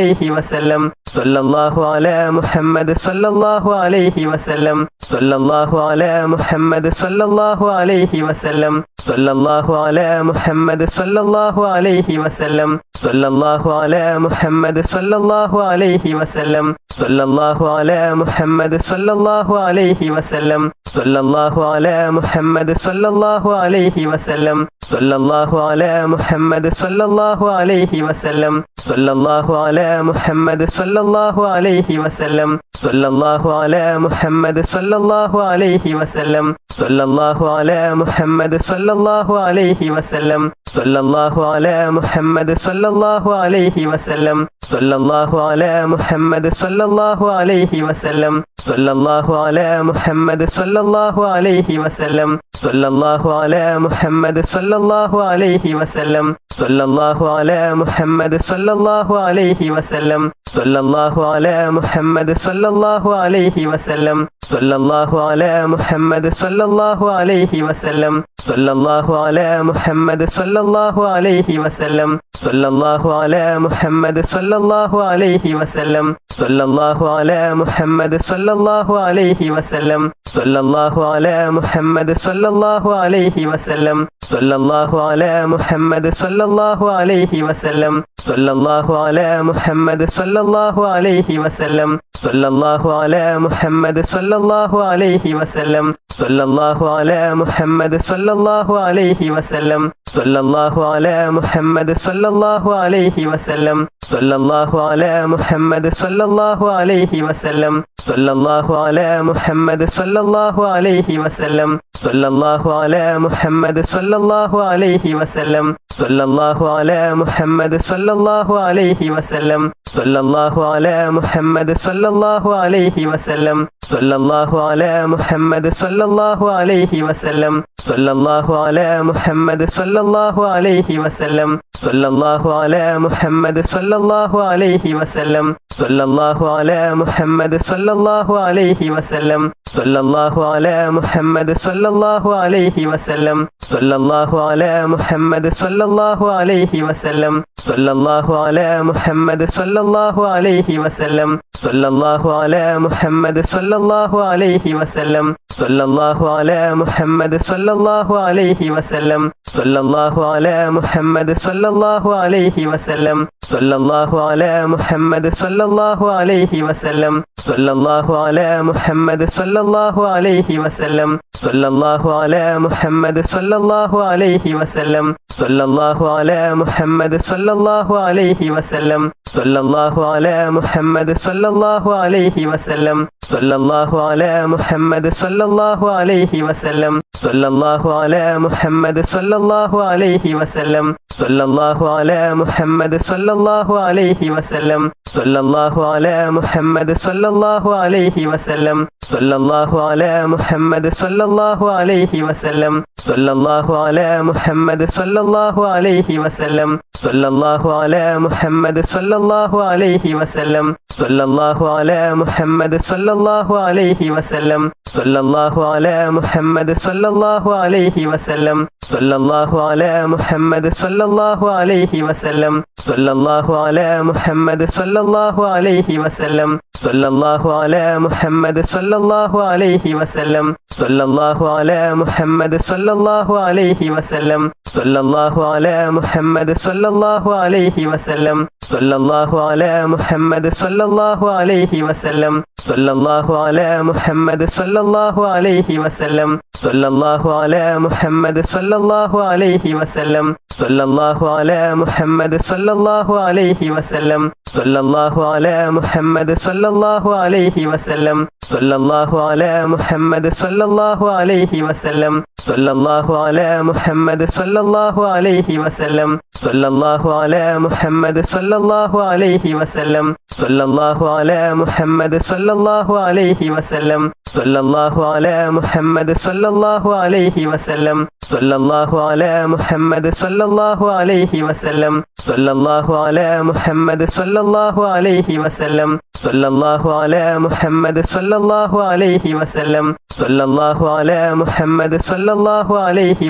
അലൈഹി വസല്ലം സ്വല്ലല്ലാഹു അലാ മുഹമ്മദ് സ്വല്ലല്ലാഹു അലൈഹി വസല്ലം സ്വല്ലല്ലാഹു അലാ മുഹമ്മദ് സ്വല്ലല്ലാഹു അലൈഹി വസല്ലം സ്വല്ലല്ലാഹു അലാ മുഹമ്മദ് സ്വല്ലല്ലാഹു അലൈഹി വസല്ലം സ്വല്ലല്ലാഹു അലാ മുഹമ്മദ് സ്വല്ലല്ലാഹു അലൈഹി വസല്ലം സ്വല്ലല്ലാഹു അലാ മുഹമ്മദ് സ്വല്ലല്ലാഹു അലൈഹി വസല്ലം സ്വല്ലല്ലാഹു അലാ മുഹമ്മദ് സ്വല്ലല്ലാഹു അലൈഹി വസല്ലം സ്വല്ലല്ലാഹു അലാ മുഹമ്മദ് സ്വല്ലല്ലാഹു അലൈഹി വസല്ലം സ്വല്ലല്ലാഹു അലാ മുഹമ്മദ് സ്വല്ലല്ലാഹു അലൈഹി വസല്ലം സ്വല്ലല്ലാഹു അലാ മുഹമ്മദ് സ്വല്ലല്ലാഹു അലൈഹി വസല്ലം സ്വല്ലല്ലാഹു അലാ മുഹമ്മദ് സ്വല്ലല്ലാഹു അലൈഹി വസല്ലം സ്വല്ലല്ലാഹു അലാ മുഹമ്മദ് സ്വല്ലല്ലാഹു അലൈഹി വസല്ലം സ്വല്ലല്ലാഹു അലാ മുഹമ്മദ് സ്വല്ലല്ലാഹു അലൈഹി വസല്ലം സ്വല്ലല്ലാഹു അലാ മുഹമ്മദ് സ്വല്ലല്ലാഹു അലൈഹി വസല്ലം സ്വല്ലല്ലാഹു അലാ മുഹമ്മദ് സ്വല്ലല്ലാഹു അലൈഹി വസല്ലം സ്വല്ലല്ലാഹു അലാ മുഹമ്മദ് സ്വല്ലല്ലാഹു അലൈഹി വസല്ലം സ്വല്ലല്ലാഹു അലാ മുഹമ്മദ് സ്വല്ലല്ലാഹു അലൈഹി വസല്ലം സ്വല്ലല്ലാഹു അലാ മുഹമ്മദ് സ്വല്ലല്ലാഹു അലൈഹി വസല്ലം സ്വല്ലല്ലാഹു അലാ മുഹമ്മദ് സ്വല്ലല്ലാഹു അലൈഹി വസല്ലം സ്വല്ലല്ലാഹു അലാ മുഹമ്മദ് സ്വല്ലല്ലാഹു അലൈഹി വസല്ലം സ്വല്ലല്ലാഹു അലാ മുഹമ്മദ് സ്വല്ലല്ലാഹു അലൈഹി വസല്ലം സ്വല്ലല്ലാഹു അലാ മുഹമ്മദ് സ്വല്ലല്ലാഹു അലൈഹി വസല്ലം സ്വല്ലല്ലാഹു അലാ മുഹമ്മദ് സ്വല്ലല്ലാഹു അലൈഹി വസല്ലം സ്വല്ലല്ലാഹു അലാ മുഹമ്മദ് സ്വല്ലല്ലാഹു അലൈഹി വസല്ലം സ്വല്ലല്ലാഹു അലാ മുഹമ്മദ് സ്വല്ലല്ലാഹു അലൈഹി വസല്ലം സ്വല്ലല്ലാഹു അലാ മുഹമ്മദ് സ്വല്ലല്ലാഹു അലൈഹി വസല്ലം സ്വല്ലല്ലാഹു അലാ മുഹമ്മദ് സ്വല്ലല്ലാഹു അലൈഹി വസല്ലം സ്വല്ലല്ലാഹു അലാ മുഹമ്മദ് സ്വല്ലല്ലാഹു അലൈഹി വസല്ലം സ്വല്ലല്ലാഹു അലാ മുഹമ്മദ് സ്വല്ലല്ലാഹു അലൈഹി വസല്ലം സ്വല്ലല്ലാഹു അലാ മുഹമ്മദ് സ്വല്ലല്ലാഹു അലൈഹി വസല്ലം സ്വല്ലല്ലാഹു അലാ മുഹമ്മദ് സ്വല്ലല്ലാഹു അലൈഹി വസല്ലം സ്വല്ലല്ലാഹു അലാ മുഹമ്മദ് സ്വല്ലല്ലാഹു അലൈഹി വസല്ലം സ്വല്ലല്ലാഹു അലാ മുഹമ്മദ് സ്വല്ലല്ലാഹു അലൈഹി വസല്ലം സ്വല്ലല്ലാഹു അലാ മുഹമ്മദ് സ്വല്ലല്ലാഹു അലൈഹി വസല്ലം സ്വല്ലല്ലാഹു അലാ മുഹമ്മദ് സ്വല്ലല്ലാഹു അലൈഹി വസല്ലം സ്വല്ലല്ലാഹു അലാ മുഹമ്മദ് സ്വല്ലല്ലാഹു അലൈഹി വസല്ലം സ്വല്ലല്ലാഹു അലാ മുഹമ്മദ് സ്വല്ലല്ലാഹു അലൈഹി വസല്ലം സ്വല്ലല്ലാഹു അലാ മുഹമ്മദ് സ്വല്ലല്ലാഹു അലൈഹി വസല്ലം സ്വല്ലല്ലാഹു അലാ മുഹമ്മദ് സ്വല്ലല്ലാഹു അലൈഹി വസല്ലം സ്വല്ലല്ലാഹു അലാ മുഹമ്മദ് സ്വല്ലല്ലാഹു അലൈഹി വസല്ലം സ്വല്ലല്ലാഹു അലാ മുഹമ്മദ് സ്വല്ലല്ലാഹു അലൈഹി വസല്ലം സ്വല്ലല്ലാഹു അലാ മുഹമ്മദ് സ്വല്ലല്ലാഹു അലൈഹി വസല്ലം സ്വല്ലല്ലാഹു അലാ മുഹമ്മദ് സ്വല്ലല്ലാഹു അലൈഹി വസല്ലം സ്വല്ലല്ലാഹു അലാ മുഹമ്മദ് സ്വല്ലല്ലാഹു അലൈഹി വസല്ലം സ്വല്ലല്ലാഹു അലാ മുഹമ്മദ് സ്വല്ലല്ലാഹു അലൈഹി വസല്ലം സ്വല്ലല്ലാഹു അലാ മുഹമ്മദ് സ്വല്ലല്ലാഹു അലൈഹി വസല്ലം സ്വല്ലല്ലാഹു അലാ മുഹമ്മദ് സ്വല്ലല്ലാഹു അലൈഹി വസല്ലം സ്വല്ലല്ലാഹു അലാ മുഹമ്മദ് സ്വല്ലല്ലാഹു അലൈഹി വസല്ലം സ്വല്ലല്ലാഹു അലാ മുഹമ്മദ് സ്വല്ലല്ലാഹു അലൈഹി വസല്ലം സ്വല്ലല്ലാഹു അലാ മുഹമ്മദ് സ്വല്ലല്ലാഹു അലൈഹി വസല്ലം സ്വല്ലല്ലാഹു അലാ മുഹമ്മദ് സ്വല്ലല്ലാഹു അലൈഹി വസല്ലം സ്വല്ലല്ലാഹു അലാ മുഹമ്മദ് സ്വല്ലല്ലാഹു അലൈഹി വസല്ലം സ്വല്ലല്ലാഹു അലാ മുഹമ്മദ് സ്വല്ലല്ലാഹു അലൈഹി വസല്ലം സ്വല്ലല്ലാഹു അലാ മുഹമ്മദ് സ്വല്ലല്ലാഹു അലൈഹി വസല്ലം സ്വല്ലല്ലാഹു അലാ മുഹമ്മദ് സ്വല്ലല്ലാഹു അലൈഹി വസല്ലം സ്വല്ലല്ലാഹു അലാ മുഹമ്മദ് സ്വല്ലല്ലാഹു അലൈഹി വസല്ലം സ്വല്ലല്ലാഹു അലാ മുഹമ്മദ് സ്വല്ലല്ലാഹു അലൈഹി വസല്ലം സ്വല്ലല്ലാഹു അലാ മുഹമ്മദ് സ്വല്ലല്ലാഹു അലൈഹി വസല്ലം സ്വല്ലല്ലാഹു അലാ മുഹമ്മദ് സ്വല്ലല്ലാഹു അലൈഹി വസല്ലം സ്വല്ലല്ലാഹു അലാ മുഹമ്മദ് സ്വല്ലല്ലാഹു അലൈഹി വസല്ലം സ്വല്ലല്ലാഹു അലാ മുഹമ്മദ് സ്വല്ലല്ലാഹു അലൈഹി വസല്ലം സ്വല്ലല്ലാഹു അലാ മുഹമ്മദ് സ്വല്ലല്ലാഹു അലൈഹി വസല്ലം സ്വല്ലല്ലാഹു അലാ മുഹമ്മദ് സ്വല്ലല്ലാഹു അലൈഹി വസല്ലം സ്വല്ലല്ലാഹു അലാ മുഹമ്മദ് സ്വല്ലല്ലാഹു അലൈഹി വസല്ലം സ്വല്ലല്ലാഹു അലാ മുഹമ്മദ് സ്വല്ലല്ലാഹു അലൈഹി വസല്ലം സ്വല്ലല്ലാഹു അലാ മുഹമ്മദ് സ്വല്ലല്ലാഹു അലൈഹി വസല്ലം സ്വല്ലല്ലാഹു അലാ മുഹമ്മദ് സ്വല്ലല്ലാഹു അലൈഹി വസല്ലം സ്വല്ലല്ലാഹു അലാ മുഹമ്മദ് സ്വല്ലല്ലാഹു അലൈഹി വസല്ലം സ്വല്ലല്ലാഹു അലാ മുഹമ്മദ് സ്വല്ലല്ലാഹു അലൈഹി വസല്ലം സ്വല്ലല്ലാഹു അലാ മുഹമ്മദ് സ്വല്ലല്ലാഹു അലൈഹി വസല്ലം സ്വല്ലല്ലാഹു അലാ മുഹമ്മദ് സ്വല്ലല്ലാഹു അലൈഹി വസല്ലം സ്വല്ലല്ലാഹു അലാ മുഹമ്മദ് സ്വല്ലല്ലാഹു അലൈഹി വസല്ലം സ്വല്ലല്ലാഹു അലാ മുഹമ്മദ് സ്വല്ലല്ലാഹു അലൈഹി വസല്ലം സ്വല്ലല്ലാഹു അലാ മുഹമ്മദ് സ്വല്ലല്ലാഹു അലൈഹി വസല്ലം സ്വല്ലല്ലാഹു അലാ മുഹമ്മദ് സ്വല്ലല്ലാഹു അലൈഹി വസല്ലം സ്വല്ലല്ലാഹു അലാ മുഹമ്മദ് സ്വല്ലല്ലാഹു അലൈഹി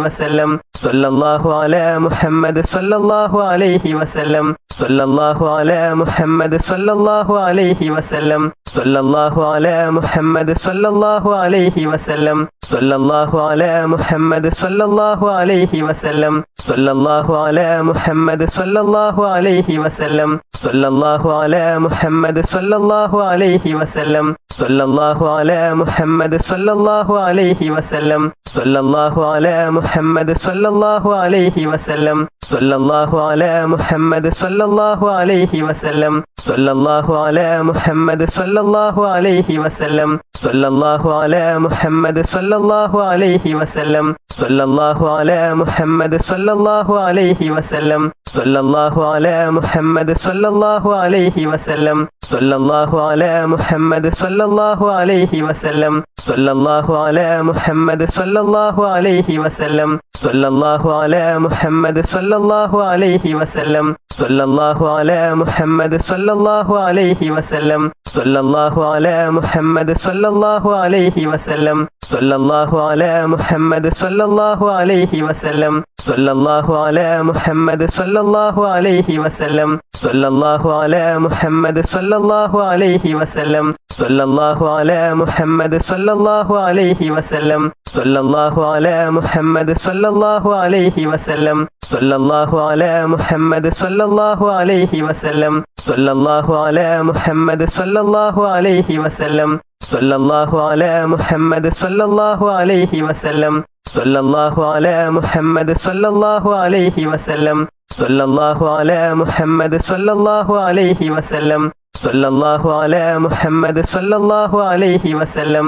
വസല്ലം സ്വല്ലല്ലാഹു അലാ മുഹമ്മദ് സ്വല്ലല്ലാഹു അലൈഹി വസല്ലം സ്വല്ലല്ലാഹു അലാ മുഹമ്മദ് സ്വല്ലല്ലാഹു അലൈഹി വസല്ലം സ്വല്ലല്ലാഹു അലാ മുഹമ്മദ് സ്വല്ലല്ലാഹു അലൈഹി വസല്ലം സ്വല്ലല്ലാഹു അലാ മുഹമ്മദ് സ്വല്ലല്ലാഹു അലൈഹി വസല്ലം സ്വല്ലല്ലാഹു അലാ മുഹമ്മദ് സ്വല്ലല്ലാഹു അലൈഹി വസല്ലം സ്വല്ലല്ലാഹു അലാ മുഹമ്മദ് സ്വല്ലല്ലാഹു അലൈഹി വസല്ലം സ്വല്ലല്ലാഹു അലാ മുഹമ്മദ് സ്വല്ലല്ലാഹു അലൈഹി വസല്ലം സ്വല്ലല്ലാഹു അലാ മുഹമ്മദ് സ്വല്ലല്ലാഹു അലൈഹി വസല്ലം സ്വല്ലല്ലാഹു അലാ മുഹമ്മദ് സ്വല്ലല്ലാഹു അലൈഹി വസല്ലം സ്വല്ലല്ലാഹു അലാ മുഹമ്മദ് സ്വല്ലല്ലാഹു അലൈഹി വസല്ലം സ്വല്ലല്ലാഹു അലാ മുഹമ്മദ് സ്വല്ലല്ലാഹു അലൈഹി വസല്ലം സ്വല്ലല്ലാഹു അലാ മുഹമ്മദ് സ്വല്ലല്ലാഹു അലൈഹി വസല്ലം സ്വല്ലല്ലാഹു അലാ മുഹമ്മദ് സ്വല്ലല്ലാഹു അലൈഹി വസല്ലം സ്വല്ലല്ലാഹു അലാ മുഹമ്മദ് സ്വല്ലല്ലാഹു അലൈഹി വസല്ലം സ്വല്ലല്ലാഹു അലാ മുഹമ്മദ് സ്വല്ലല്ലാഹു അലൈഹി വസല്ലം സ്വല്ലല്ലാഹു അലാ മുഹമ്മദ് സ്വല്ലല്ലാഹു അലൈഹി വസല്ലം സ്വല്ലല്ലാഹു അലാ മുഹമ്മദ് സ്വല്ലല്ലാഹു അലൈഹി വസല്ലം സ്വല്ലല്ലാഹു അലാ മുഹമ്മദ് സ്വല്ലല്ലാഹു അലൈഹി വസല്ലം സ്വല്ലല്ലാഹു അലാ മുഹമ്മദ് സ്വല്ലല്ലാഹു അലൈഹി വസല്ലം സ്വല്ലല്ലാഹു അലാ മുഹമ്മദ് സ്വല്ലല്ലാഹു അലൈഹി വസല്ലം സ്വല്ലല്ലാഹു അലാ മുഹമ്മദ് സ്വല്ലല്ലാഹു അലൈഹി വസല്ലം സ്വല്ലല്ലാഹു അലാ മുഹമ്മദ് സ്വല്ലല്ലാഹു അലൈഹി വസല്ലം സ്വല്ലല്ലാഹു അലാ മുഹമ്മദ് സ്വല്ലല്ലാഹു അലൈഹി വസല്ലം സ്വല്ലല്ലാഹു അലാ മുഹമ്മദ് സ്വല്ലല്ലാഹു അലൈഹി വസല്ലം സ്വല്ലല്ലാഹു അലാ മുഹമ്മദ് സ്വല്ലല്ലാഹു അലൈഹി വസല്ലം സ്വല്ലല്ലാഹു അലാ മുഹമ്മദ് സ്വല്ലല്ലാഹു അലൈഹി വസല്ലം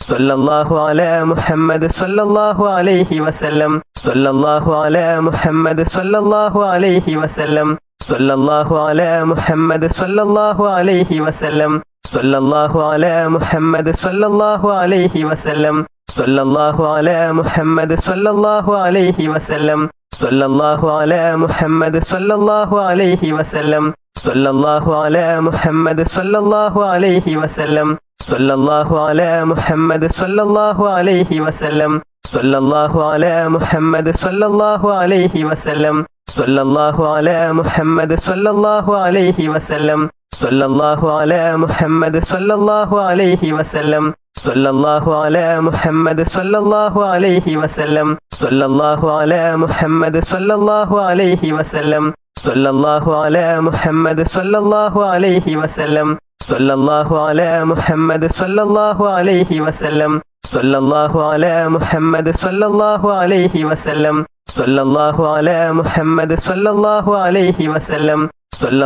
സ്വല്ലല്ലാഹു അലാ മുഹമ്മദ് സ്വല്ലല്ലാഹു അലൈഹി വസല്ലം സ്വല്ലല്ലാഹു അലാ മുഹമ്മദ് സ്വല്ലല്ലാഹു അലൈഹി വസല്ലം സ്വല്ലല്ലാഹു അലാ മുഹമ്മദ് സ്വല്ലല്ലാഹു അലൈഹി വസല്ലം സ്വല്ലല്ലാഹു അലാ മുഹമ്മദ് സ്വല്ലല്ലാഹു അലൈഹി വസല്ലം സ്വല്ലല്ലാഹു അലാ മുഹമ്മദ് സ്വല്ലല്ലാഹു അലൈഹി വസല്ലം സ്വല്ലല്ലാഹു അലാ മുഹമ്മദ് സ്വല്ലല്ലാഹു അലൈഹി വസല്ലം സ്വല്ലല്ലാഹു അലാ മുഹമ്മദ് സ്വല്ലല്ലാഹു അലൈഹി വസല്ലം സ്വല്ലല്ലാഹു അലാ മുഹമ്മദ് സ്വല്ലല്ലാഹു അലൈഹി വസല്ലം സ്വല്ലല്ലാഹു അലാ മുഹമ്മദ് സ്വല്ലല്ലാഹു അലൈഹി വസല്ലം സ്വല്ലല്ലാഹു അലാ മുഹമ്മദ് സ്വല്ലല്ലാഹു അലൈഹി വസല്ലം സ്വല്ലല്ലാഹു അലാ മുഹമ്മദ് സ്വല്ലല്ലാഹു അലൈഹി വസല്ലം സ്വല്ലല്ലാഹു അലാ മുഹമ്മദ് സ്വല്ലല്ലാഹു അലൈഹി വസല്ലം സ്വല്ലല്ലാഹു അലാ മുഹമ്മദ് സ്വല്ലല്ലാഹു അലൈഹി വസല്ലം സ്വല്ലല്ലാഹു അലാ മുഹമ്മദ് സ്വല്ലല്ലാഹു അലൈഹി വസല്ലം സ്വല്ലല്ലാഹു അലാ മുഹമ്മദ് സ്വല്ലല്ലാഹു അലൈഹി വസല്ലം സ്വല്ലല്ലാഹു അലാ മുഹമ്മദ് സ്വല്ലല്ലാഹു അലൈഹി വസല്ലം സ്വല്ലല്ലാഹു അലാ മുഹമ്മദ് സ്വല്ലല്ലാഹു അലൈഹി വസല്ലം സ്വല്ലല്ലാഹു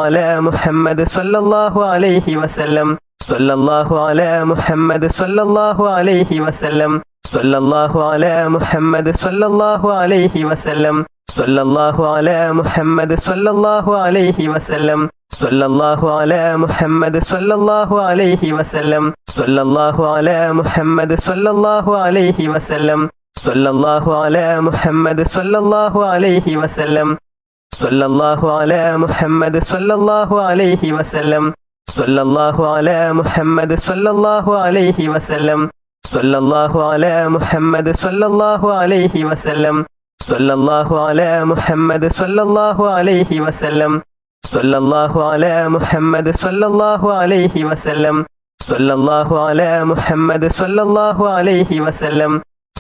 അലാ മുഹമ്മദ് സ്വല്ലല്ലാഹു അലൈഹി വസല്ലം സ്വല്ലല്ലാഹു അലാ മുഹമ്മദ് സ്വല്ലല്ലാഹു അലൈഹി വസല്ലം സ്വല്ലല്ലാഹു അലാ മുഹമ്മദ് സ്വല്ലല്ലാഹു അലൈഹി വസല്ലം സ്വല്ലല്ലാഹു അലാ മുഹമ്മദ് സ്വല്ലല്ലാഹു അലൈഹി വസല്ലം സ്വല്ലല്ലാഹു അലാ മുഹമ്മദ് സ്വല്ലല്ലാഹു അലൈഹി വസല്ലം സ്വല്ലല്ലാഹു അലാ മുഹമ്മദ് സ്വല്ലല്ലാഹു അലൈഹി വസല്ലം സ്വല്ലല്ലാഹു അലാ മുഹമ്മദ് സ്വല്ലല്ലാഹു അലൈഹി വസല്ലം സ്വല്ലല്ലാഹു അലാ മുഹമ്മദ് സ്വല്ലല്ലാഹു അലൈഹി വസല്ലം സ്വല്ലല്ലാഹു അലാ മുഹമ്മദ് സ്വല്ലല്ലാഹു അലൈഹി വസല്ലം സ്വല്ലല്ലാഹു അലാ മുഹമ്മദ് സ്വല്ലല്ലാഹു അലൈഹി വസല്ലം സ്വല്ലല്ലാഹു അലാ മുഹമ്മദ് സ്വല്ലല്ലാഹു അലൈഹി വസല്ലം സ്വല്ലല്ലാഹു അലാ മുഹമ്മദ് സ്വല്ലല്ലാഹു അലൈഹി വസല്ലം സ്വല്ലല്ലാഹു അലാ മുഹമ്മദ് സ്വല്ലല്ലാഹു അലൈഹി വസല്ലം സ്വല്ലല്ലാഹു അലാ മുഹമ്മദ് സ്വല്ലല്ലാഹു അലൈഹി വസല്ലം സ്വല്ലല്ലാഹു അലാ മുഹമ്മദ് സ്വല്ലല്ലാഹു അലൈഹി വസല്ലം സ്വല്ലല്ലാഹു അലാ മുഹമ്മദ് സ്വല്ലല്ലാഹു അലൈഹി വസല്ലം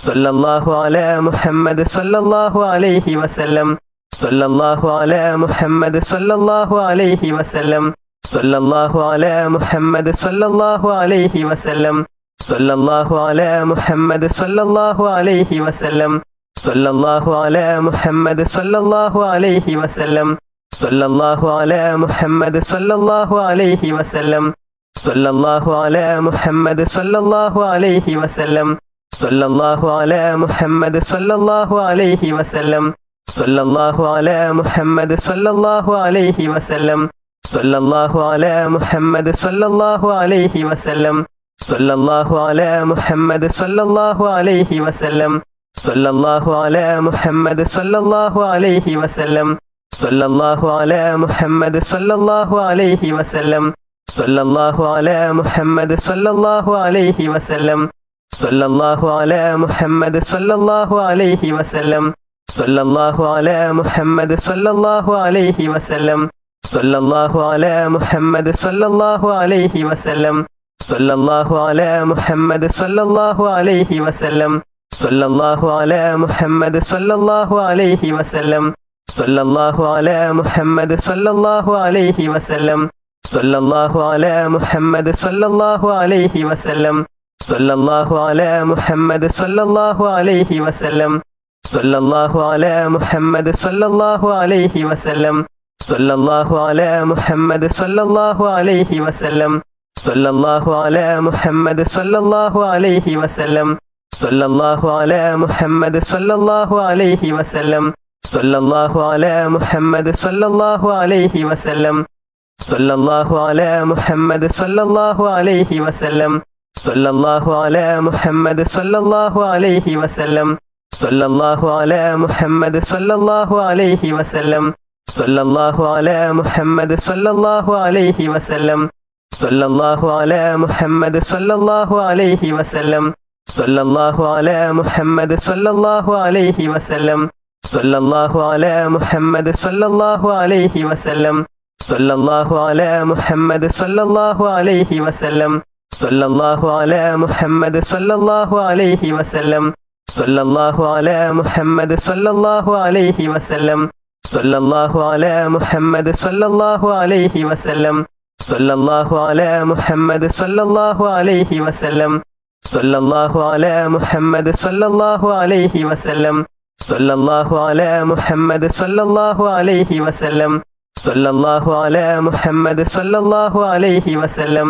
സ്വല്ലല്ലാഹു അലാ മുഹമ്മദ് സ്വല്ലല്ലാഹു അലൈഹി വസല്ലം സ്വല്ലല്ലാഹു അലാ മുഹമ്മദ് സ്വല്ലല്ലാഹു അലൈഹി വസല്ലം സ്വല്ലല്ലാഹു അലാ മുഹമ്മദ് സ്വല്ലല്ലാഹു അലൈഹി വസല്ലം സ്വല്ലല്ലാഹു അലാ മുഹമ്മദ് സ്വല്ലല്ലാഹു അലൈഹി വസല്ലം സ്വല്ലല്ലാഹു അലാ മുഹമ്മദ് സ്വല്ലല്ലാഹു അലൈഹി വസല്ലം സ്വല്ലല്ലാഹു അലാ മുഹമ്മദ് സ്വല്ലല്ലാഹു അലൈഹി വസല്ലം സ്വല്ലല്ലാഹു അലാ മുഹമ്മദ് സ്വല്ലല്ലാഹു അലൈഹി വസല്ലം സ്വല്ലല്ലാഹു അലാ മുഹമ്മദ് സ്വല്ലല്ലാഹു അലൈഹി വസല്ലം സ്വല്ലല്ലാഹു അലാ മുഹമ്മദ് സ്വല്ലല്ലാഹു അലൈഹി വസല്ലം സ്വല്ലല്ലാഹു അലാ മുഹമ്മദ് സ്വല്ലല്ലാഹു അലൈഹി വസല്ലം സ്വല്ലല്ലാഹു അലാ മുഹമ്മദ് സ്വല്ലല്ലാഹു അലൈഹി വസല്ലം സ്വല്ലല്ലാഹു അലാ മുഹമ്മദ് സ്വല്ലല്ലാഹു അലൈഹി വസല്ലം സ്വല്ലല്ലാഹു അലാ മുഹമ്മദ് സ്വല്ലല്ലാഹു അലൈഹി വസല്ലം സ്വല്ലല്ലാഹു അലാ മുഹമ്മദ് സ്വല്ലല്ലാഹു അലൈഹി വസല്ലം സ്വല്ലല്ലാഹു അലാ മുഹമ്മദ് സ്വല്ലല്ലാഹു അലൈഹി വസല്ലം സ്വല്ലല്ലാഹു അലാ മുഹമ്മദ് സ്വല്ലല്ലാഹു അലൈഹി വസല്ലം സ്വല്ലല്ലാഹു അലാ മുഹമ്മദ് സ്വല്ലല്ലാഹു അലൈഹി വസല്ലം സ്വല്ലല്ലാഹു അലാ മുഹമ്മദ് സ്വല്ലല്ലാഹു അലൈഹി വസല്ലം സ്വല്ലല്ലാഹു അലാ മുഹമ്മദ് സ്വല്ലല്ലാഹു അലൈഹി വസല്ലം സ്വല്ലല്ലാഹു അലാ മുഹമ്മദ് സ്വല്ലല്ലാഹു അലൈഹി വസല്ലം സ്വല്ലല്ലാഹു അലാ മുഹമ്മദ് സ്വല്ലല്ലാഹു അലൈഹി വസല്ലം സ്വല്ലല്ലാഹു അലാ മുഹമ്മദ് സ്വല്ലല്ലാഹു അലൈഹി വസല്ലം സ്വല്ലല്ലാഹു അലാ മുഹമ്മദ് സ്വല്ലല്ലാഹു അലൈഹി വസല്ലം സ്വല്ലല്ലാഹു അലാ മുഹമ്മദ് സ്വല്ലല്ലാഹു അലൈഹി വസല്ലം സ്വല്ലല്ലാഹു അലാ മുഹമ്മദ് സ്വല്ലല്ലാഹു അലൈഹി വസല്ലം സ്വല്ലല്ലാഹു അലാ മുഹമ്മദ് സ്വല്ലല്ലാഹു അലൈഹി വസല്ലം സ്വല്ലല്ലാഹു അലാ മുഹമ്മദ് സ്വല്ലല്ലാഹു അലൈഹി വസല്ലം സ്വല്ലല്ലാഹു അലാ മുഹമ്മദ് സ്വല്ലല്ലാഹു അലൈഹി വസല്ലം സ്വല്ലല്ലാഹു അലാ മുഹമ്മദ് സ്വല്ലല്ലാഹു അലൈഹി വസല്ലം സ്വല്ലല്ലാഹു അലാ മുഹമ്മദ് സ്വല്ലല്ലാഹു അലൈഹി വസല്ലം സ്വല്ലല്ലാഹു അലാ മുഹമ്മദ് സ്വല്ലല്ലാഹു അലൈഹി വസല്ലം സ്വല്ലല്ലാഹു അലാ മുഹമ്മദ് സ്വല്ലല്ലാഹു അലൈഹി വസല്ലം സ്വല്ലല്ലാഹു അലാ മുഹമ്മദ് സ്വല്ലല്ലാഹു അലൈഹി വസല്ലം സ്വല്ലല്ലാഹു അലാ മുഹമ്മദ് സ്വല്ലല്ലാഹു അലൈഹി വസല്ലം സ്വല്ലല്ലാഹു അലാ മുഹമ്മദ് സ്വല്ലല്ലാഹു അലൈഹി വസല്ലം സ്വല്ലല്ലാഹു അലാ മുഹമ്മദ് സ്വല്ലല്ലാഹു അലൈഹി വസല്ലം സ്വല്ലല്ലാഹു അലാ മുഹമ്മദ് സ്വല്ലല്ലാഹു അലൈഹി വസല്ലം സ്വല്ലല്ലാഹു അലാ മുഹമ്മദ് സ്വല്ലല്ലാഹു അലൈഹി വസല്ലം സ്വല്ലല്ലാഹു അലാ മുഹമ്മദ് സ്വല്ലല്ലാഹു അലൈഹി വസല്ലം